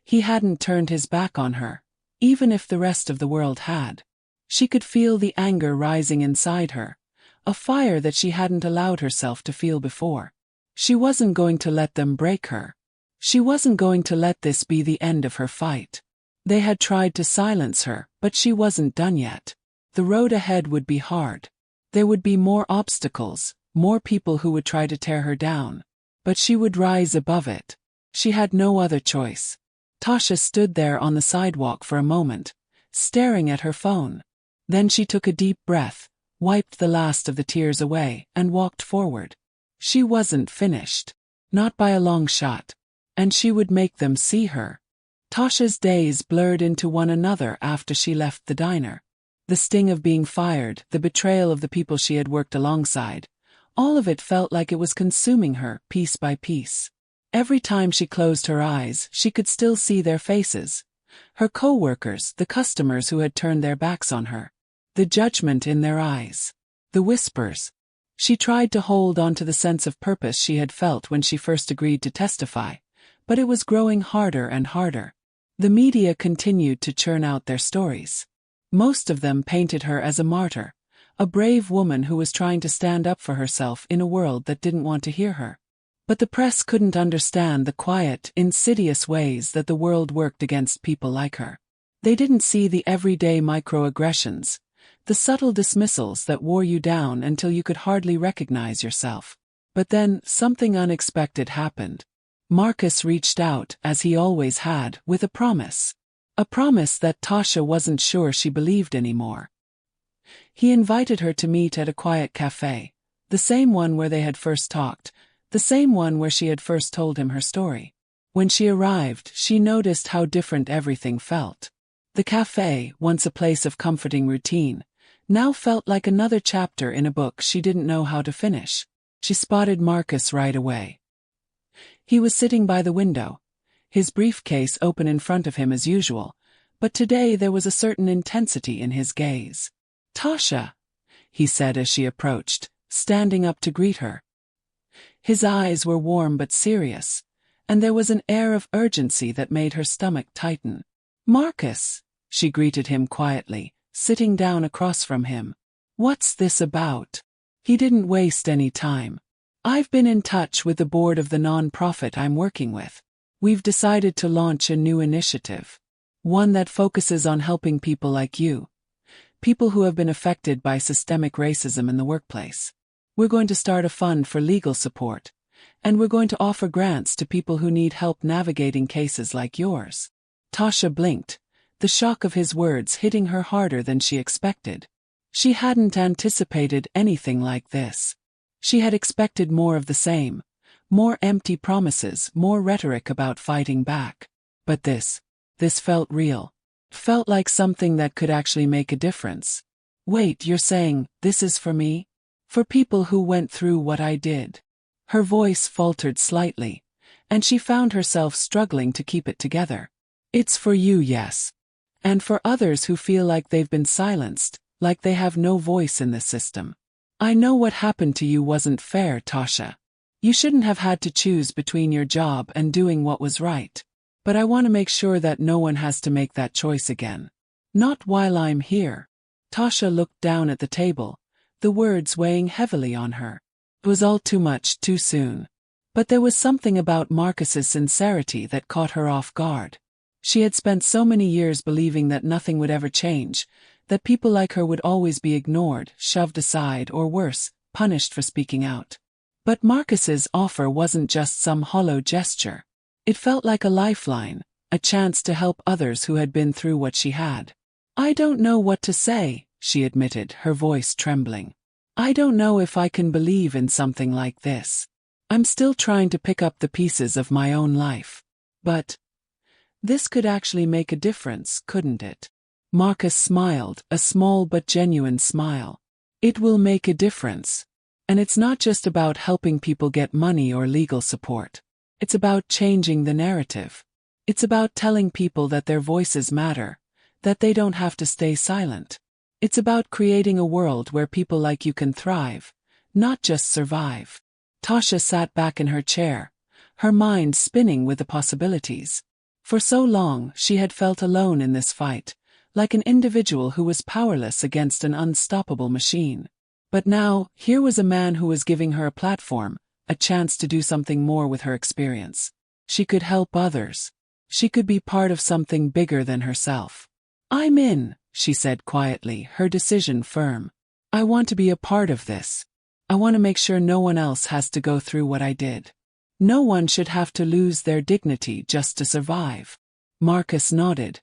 He hadn't turned his back on her, even if the rest of the world had. She could feel the anger rising inside her, a fire that she hadn't allowed herself to feel before. She wasn't going to let them break her. She wasn't going to let this be the end of her fight. They had tried to silence her, but she wasn't done yet. The road ahead would be hard. There would be more obstacles, more people who would try to tear her down. But she would rise above it. She had no other choice. Tasha stood there on the sidewalk for a moment, staring at her phone. Then she took a deep breath, wiped the last of the tears away, and walked forward. She wasn't finished. Not by a long shot. And she would make them see her. Tasha's days blurred into one another after she left the diner. The sting of being fired, the betrayal of the people she had worked alongside, all of it felt like it was consuming her, piece by piece. Every time she closed her eyes, she could still see their faces. Her co-workers, the customers who had turned their backs on her. The judgment in their eyes. The whispers. She tried to hold on to the sense of purpose she had felt when she first agreed to testify, but it was growing harder and harder. The media continued to churn out their stories. Most of them painted her as a martyr, a brave woman who was trying to stand up for herself in a world that didn't want to hear her. But the press couldn't understand the quiet, insidious ways that the world worked against people like her. They didn't see the everyday microaggressions, the subtle dismissals that wore you down until you could hardly recognize yourself. But then, something unexpected happened. Marcus reached out, as he always had, with a promise. A promise that Tasha wasn't sure she believed anymore. He invited her to meet at a quiet cafe, the same one where they had first talked, the same one where she had first told him her story. When she arrived, she noticed how different everything felt. The cafe, once a place of comforting routine, now felt like another chapter in a book she didn't know how to finish. She spotted Marcus right away. He was sitting by the window, his briefcase open in front of him as usual, but today there was a certain intensity in his gaze. "Tasha," he said as she approached, standing up to greet her. His eyes were warm but serious, and there was an air of urgency that made her stomach tighten. "Marcus," she greeted him quietly, sitting down across from him. "What's this about?" He didn't waste any time. "I've been in touch with the board of the non-profit I'm working with. We've decided to launch a new initiative. One that focuses on helping people like you. People who have been affected by systemic racism in the workplace. We're going to start a fund for legal support, and we're going to offer grants to people who need help navigating cases like yours." Tasha blinked, the shock of his words hitting her harder than she expected. She hadn't anticipated anything like this. She had expected more of the same, more empty promises, more rhetoric about fighting back. But this felt real. Felt like something that could actually make a difference. "Wait, you're saying, this is for me? For people who went through what I did?" Her voice faltered slightly, and she found herself struggling to keep it together. "It's for you, yes. And for others who feel like they've been silenced, like they have no voice in this system. I know what happened to you wasn't fair, Tasha. You shouldn't have had to choose between your job and doing what was right. But I want to make sure that no one has to make that choice again. Not while I'm here." Tasha looked down at the table, the words weighing heavily on her. It was all too much, too soon. But there was something about Marcus's sincerity that caught her off guard. She had spent so many years believing that nothing would ever change, that people like her would always be ignored, shoved aside, or worse, punished for speaking out. But Marcus's offer wasn't just some hollow gesture. It felt like a lifeline, a chance to help others who had been through what she had. "I don't know what to say," she admitted, her voice trembling. "I don't know if I can believe in something like this. I'm still trying to pick up the pieces of my own life. But this could actually make a difference, couldn't it?" Marcus smiled, a small but genuine smile. "It will make a difference. And it's not just about helping people get money or legal support. It's about changing the narrative. It's about telling people that their voices matter, that they don't have to stay silent. It's about creating a world where people like you can thrive, not just survive." Tasha sat back in her chair, her mind spinning with the possibilities. For so long, she had felt alone in this fight, like an individual who was powerless against an unstoppable machine. But now, here was a man who was giving her a platform, a chance to do something more with her experience. She could help others. She could be part of something bigger than herself. "I'm in," she said quietly, her decision firm. "I want to be a part of this. I want to make sure no one else has to go through what I did. No one should have to lose their dignity just to survive." Marcus nodded,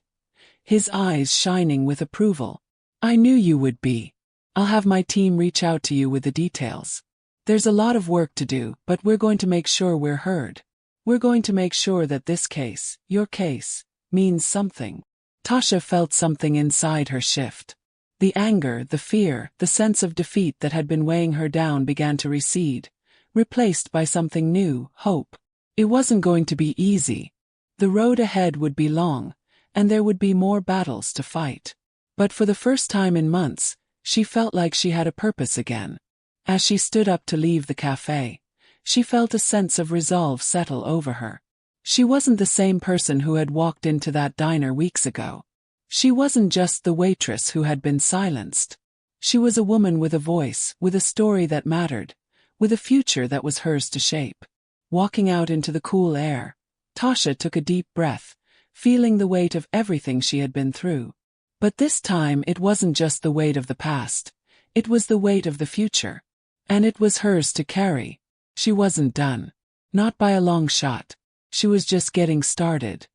his eyes shining with approval. "I knew you would be. I'll have my team reach out to you with the details. There's a lot of work to do, but we're going to make sure we're heard. We're going to make sure that this case, your case, means something. Tasha felt something inside her shift. The anger, the fear, the sense of defeat that had been weighing her down began to recede, replaced by something new, hope. It wasn't going to be easy. The road ahead would be long, and there would be more battles to fight. But for the first time in months, she felt like she had a purpose again. As she stood up to leave the cafe, she felt a sense of resolve settle over her. She wasn't the same person who had walked into that diner weeks ago. She wasn't just the waitress who had been silenced. She was a woman with a voice, with a story that mattered, with a future that was hers to shape. Walking out into the cool air, Tasha took a deep breath, feeling the weight of everything she had been through. But this time it wasn't just the weight of the past, it was the weight of the future. And it was hers to carry. She wasn't done. Not by a long shot. She was just getting started.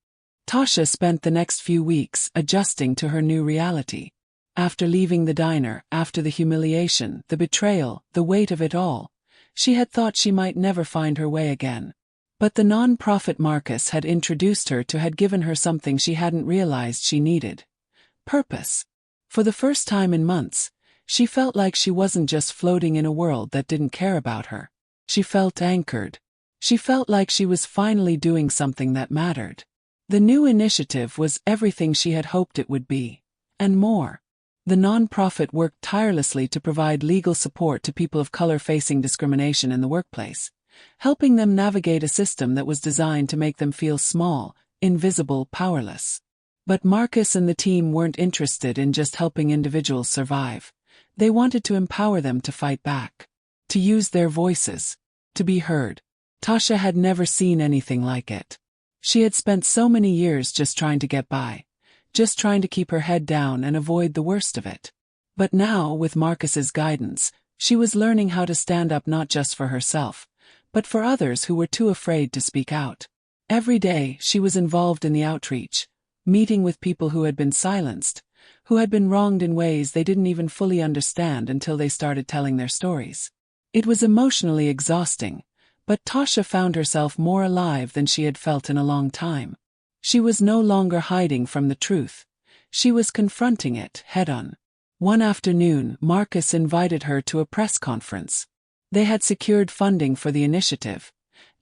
Tasha spent the next few weeks adjusting to her new reality. After leaving the diner, after the humiliation, the betrayal, the weight of it all, she had thought she might never find her way again. But the non-profit Marcus had introduced her to had given her something she hadn't realized she needed. Purpose. For the first time in months, she felt like she wasn't just floating in a world that didn't care about her. She felt anchored. She felt like she was finally doing something that mattered. The new initiative was everything she had hoped it would be. And more. The non-profit worked tirelessly to provide legal support to people of color facing discrimination in the workplace, helping them navigate a system that was designed to make them feel small, invisible, powerless. But Marcus and the team weren't interested in just helping individuals survive. They wanted to empower them to fight back, to use their voices, to be heard. Tasha had never seen anything like it. She had spent so many years just trying to get by, just trying to keep her head down and avoid the worst of it. But now, with Marcus's guidance, she was learning how to stand up not just for herself, but for others who were too afraid to speak out. Every day, she was involved in the outreach, meeting with people who had been silenced, who had been wronged in ways they didn't even fully understand until they started telling their stories. It was emotionally exhausting, but Tasha found herself more alive than she had felt in a long time. She was no longer hiding from the truth. She was confronting it head-on. One afternoon, Marcus invited her to a press conference. They had secured funding for the initiative,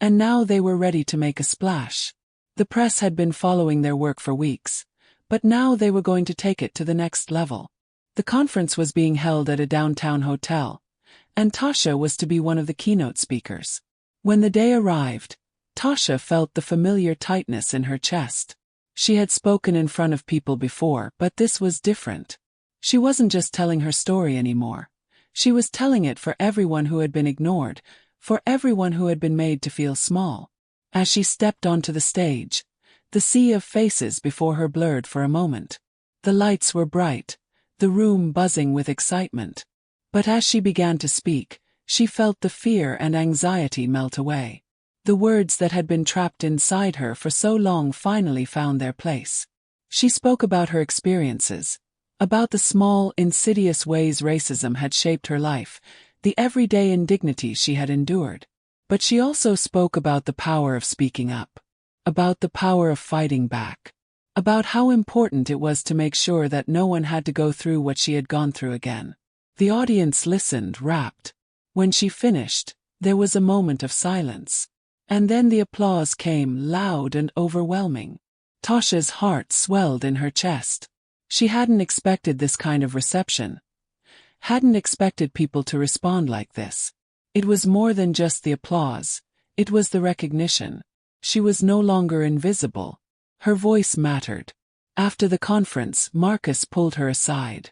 and now they were ready to make a splash. The press had been following their work for weeks, but now they were going to take it to the next level. The conference was being held at a downtown hotel, and Tasha was to be one of the keynote speakers. When the day arrived, Tasha felt the familiar tightness in her chest. She had spoken in front of people before, but this was different. She wasn't just telling her story anymore. She was telling it for everyone who had been ignored, for everyone who had been made to feel small. As she stepped onto the stage, the sea of faces before her blurred for a moment. The lights were bright, the room buzzing with excitement. But as she began to speak, she felt the fear and anxiety melt away. The words that had been trapped inside her for so long finally found their place. She spoke about her experiences, about the small, insidious ways racism had shaped her life, the everyday indignities she had endured. But she also spoke about the power of speaking up, about the power of fighting back, about how important it was to make sure that no one had to go through what she had gone through again. The audience listened, rapt. When she finished, there was a moment of silence. And then the applause came, loud and overwhelming. Tasha's heart swelled in her chest. She hadn't expected this kind of reception. Hadn't expected people to respond like this. It was more than just the applause. It was the recognition. She was no longer invisible. Her voice mattered. After the conference, Marcus pulled her aside.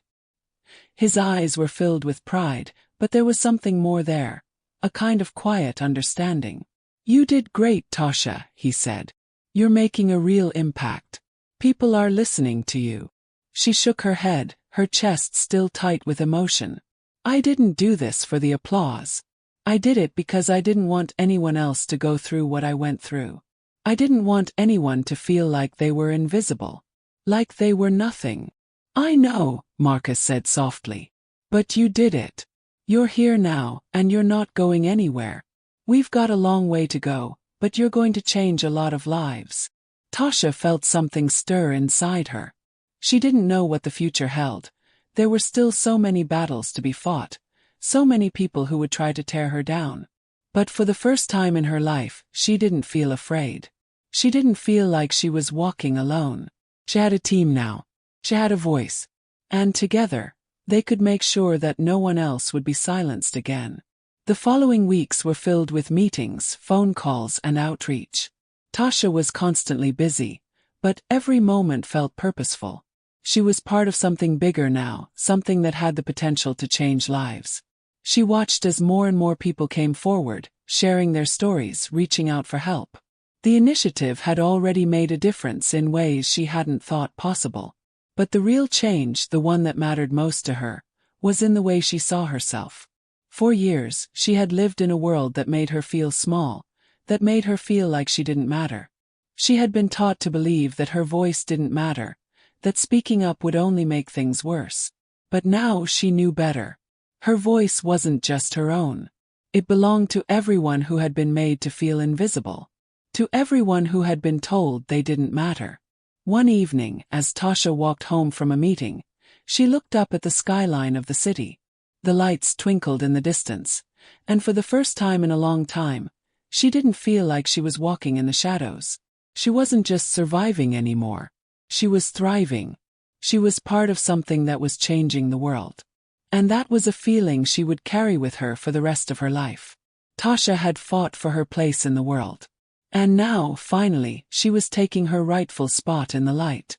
His eyes were filled with pride, but there was something more there. A kind of quiet understanding. "You did great, Tasha," he said. "You're making a real impact. People are listening to you." She shook her head, her chest still tight with emotion. "I didn't do this for the applause. I did it because I didn't want anyone else to go through what I went through. I didn't want anyone to feel like they were invisible, like they were nothing." "I know," Marcus said softly. But you did it. You're here now, and you're not going anywhere. We've got a long way to go, but you're going to change a lot of lives. Tasha felt something stir inside her. She didn't know what the future held. There were still so many battles to be fought, so many people who would try to tear her down. But for the first time in her life, she didn't feel afraid. She didn't feel like she was walking alone. She had a team now. She had a voice. And together, they could make sure that no one else would be silenced again. The following weeks were filled with meetings, phone calls, and outreach. Tasha was constantly busy, but every moment felt purposeful. She was part of something bigger now, something that had the potential to change lives. She watched as more and more people came forward, sharing their stories, reaching out for help. The initiative had already made a difference in ways she hadn't thought possible. But the real change, the one that mattered most to her, was in the way she saw herself. For years, she had lived in a world that made her feel small, that made her feel like she didn't matter. She had been taught to believe that her voice didn't matter, that speaking up would only make things worse. But now she knew better. Her voice wasn't just her own. It belonged to everyone who had been made to feel invisible. To everyone who had been told they didn't matter. One evening, as Tasha walked home from a meeting, she looked up at the skyline of the city. The lights twinkled in the distance, and for the first time in a long time, she didn't feel like she was walking in the shadows. She wasn't just surviving anymore. She was thriving. She was part of something that was changing the world. And that was a feeling she would carry with her for the rest of her life. Tasha had fought for her place in the world. And now, finally, she was taking her rightful spot in the light.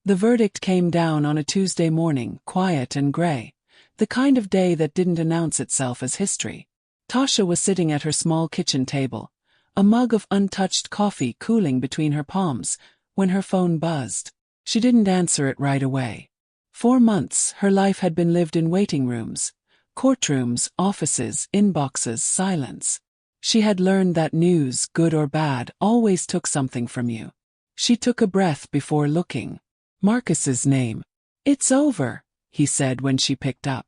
The verdict came down on a Tuesday morning, quiet and gray, the kind of day that didn't announce itself as history. Tasha was sitting at her small kitchen table, a mug of untouched coffee cooling between her palms, when her phone buzzed. She didn't answer it right away. For months, her life had been lived in waiting rooms, courtrooms, offices, inboxes, silence. She had learned that news, good or bad, always took something from you. She took a breath before looking. Marcus's name. "It's over," he said when she picked up.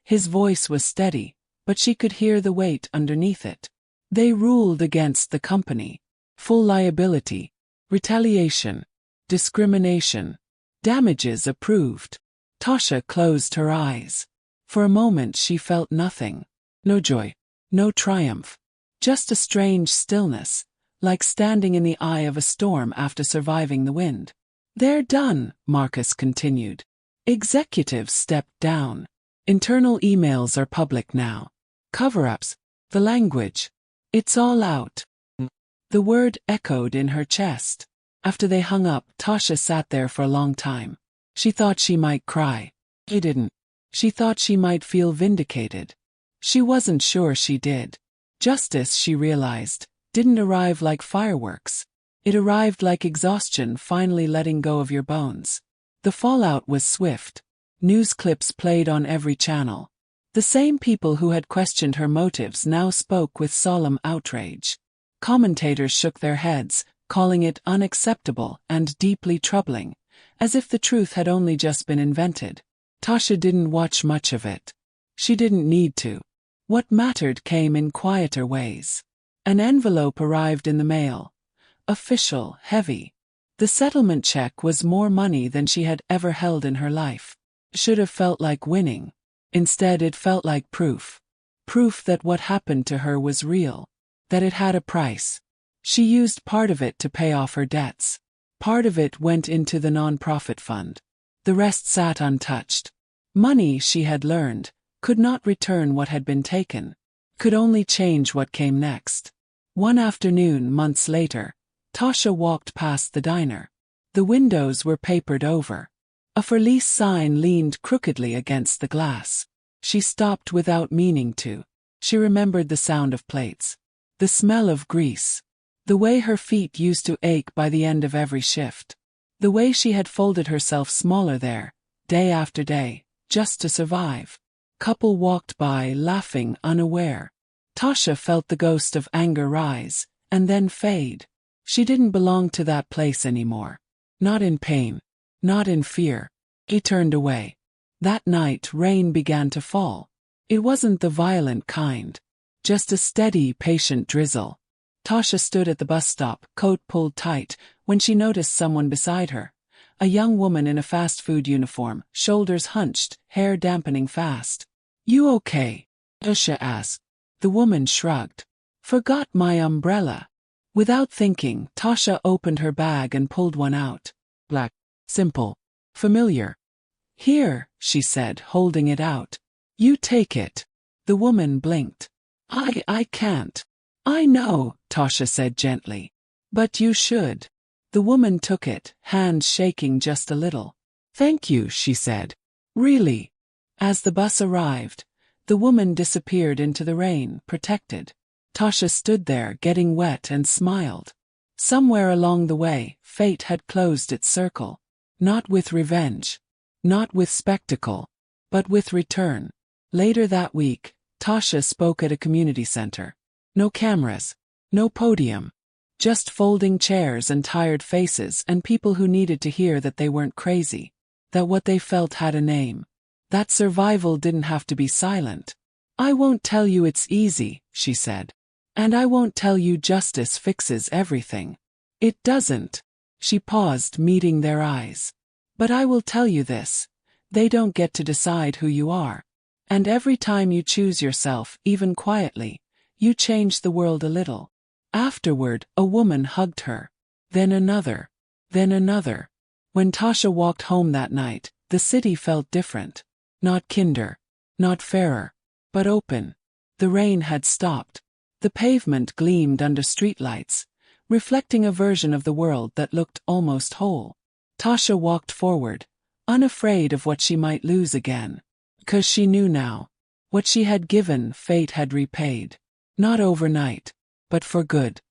His voice was steady, but she could hear the weight underneath it. They ruled against the company. Full liability. Retaliation. Discrimination. Damages approved. Tasha closed her eyes. For a moment she felt nothing. No joy. No triumph. Just a strange stillness, like standing in the eye of a storm after surviving the wind. "They're done," Marcus continued. "Executives stepped down. Internal emails are public now. Cover-ups. The language. It's all out." The word echoed in her chest. After they hung up, Tasha sat there for a long time. She thought she might cry. She didn't. She thought she might feel vindicated. She wasn't sure she did. Justice, she realized, didn't arrive like fireworks. It arrived like exhaustion finally letting go of your bones. The fallout was swift. News clips played on every channel. The same people who had questioned her motives now spoke with solemn outrage. Commentators shook their heads, calling it unacceptable and deeply troubling, as if the truth had only just been invented. Tasha didn't watch much of it. She didn't need to. What mattered came in quieter ways. An envelope arrived in the mail. Official, heavy. The settlement check was more money than she had ever held in her life. It should have felt like winning. Instead, it felt like proof. Proof that what happened to her was real. That it had a price. She used part of it to pay off her debts. Part of it went into the non-profit fund. The rest sat untouched. Money, she had learned, could not return what had been taken. Could only change what came next. One afternoon, months later, Tasha walked past the diner. The windows were papered over. A for lease sign leaned crookedly against the glass. She stopped without meaning to. She remembered the sound of plates. The smell of grease. The way her feet used to ache by the end of every shift. The way she had folded herself smaller there, day after day, just to survive. Couple walked by, laughing, unaware. Tasha felt the ghost of anger rise, and then fade. She didn't belong to that place anymore. Not in pain. Not in fear. He turned away. That night rain began to fall. It wasn't the violent kind. Just a steady, patient drizzle. Tasha stood at the bus stop, coat pulled tight, when she noticed someone beside her. A young woman in a fast food uniform, shoulders hunched, hair dampening fast. "You okay?" Tasha asked. The woman shrugged. "Forgot my umbrella." Without thinking, Tasha opened her bag and pulled one out. Black. Simple. Familiar. "Here," she said, holding it out. "You take it." The woman blinked. I can't." "I know," Tasha said gently. "But you should." The woman took it, hands shaking just a little. "Thank you," she said. "Really." As the bus arrived, the woman disappeared into the rain, protected. Tasha stood there, getting wet, and smiled. Somewhere along the way, fate had closed its circle. Not with revenge. Not with spectacle. But with return. Later that week, Tasha spoke at a community center. No cameras. No podium. Just folding chairs and tired faces and people who needed to hear that they weren't crazy. That what they felt had a name. That survival didn't have to be silent. "I won't tell you it's easy," she said. "And I won't tell you justice fixes everything. It doesn't." She paused, meeting their eyes. "But I will tell you this. They don't get to decide who you are. And every time you choose yourself, even quietly, you change the world a little." Afterward, a woman hugged her. Then another. Then another. When Tasha walked home that night, the city felt different. Not kinder. Not fairer. But open. The rain had stopped. The pavement gleamed under streetlights, reflecting a version of the world that looked almost whole. Tasha walked forward, unafraid of what she might lose again. Because she knew now. What she had given, fate had repaid. Not overnight. But for good.